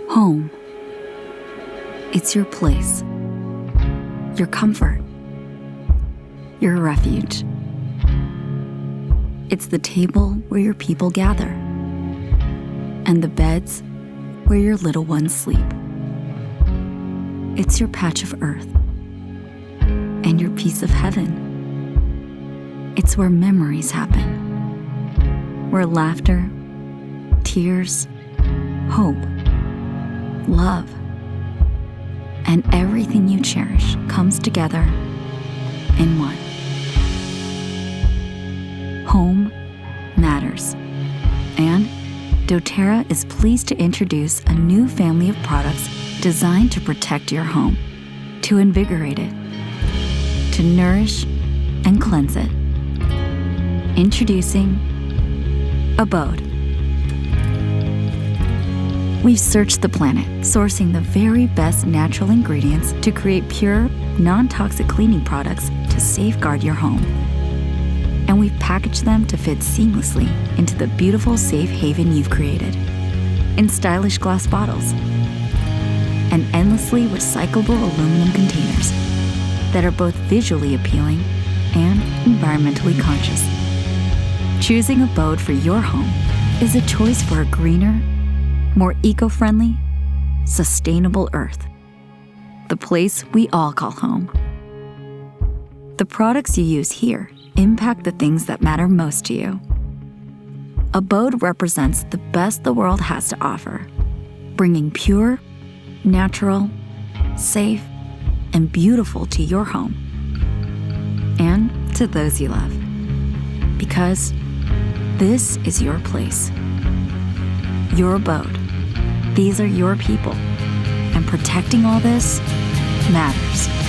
Home. It's your place, your comfort, your refuge. It's the table where your people gather, and the beds where your little ones sleep. It's your patch of earth and your piece of heaven. It's where memories happen, where laughter, tears, hope, love, and everything you cherish comes together in one. Home matters. And doTERRA is pleased to introduce a new family of products designed to protect your home, to invigorate it, to nourish and cleanse it. Introducing Abode. We've searched the planet, sourcing the very best natural ingredients to create pure, non-toxic cleaning products to safeguard your home. And we've packaged them to fit seamlessly into the beautiful safe haven you've created, in stylish glass bottles and endlessly recyclable aluminum containers that are both visually appealing and environmentally conscious. Choosing Abode for your home is a choice for a greener, more eco-friendly, sustainable Earth, the place we all call home. The products you use here impact the things that matter most to you. Abode represents the best the world has to offer, bringing pure, natural, safe, and beautiful to your home and to those you love. Because this is your place, your abode. These are your people, and protecting all this matters.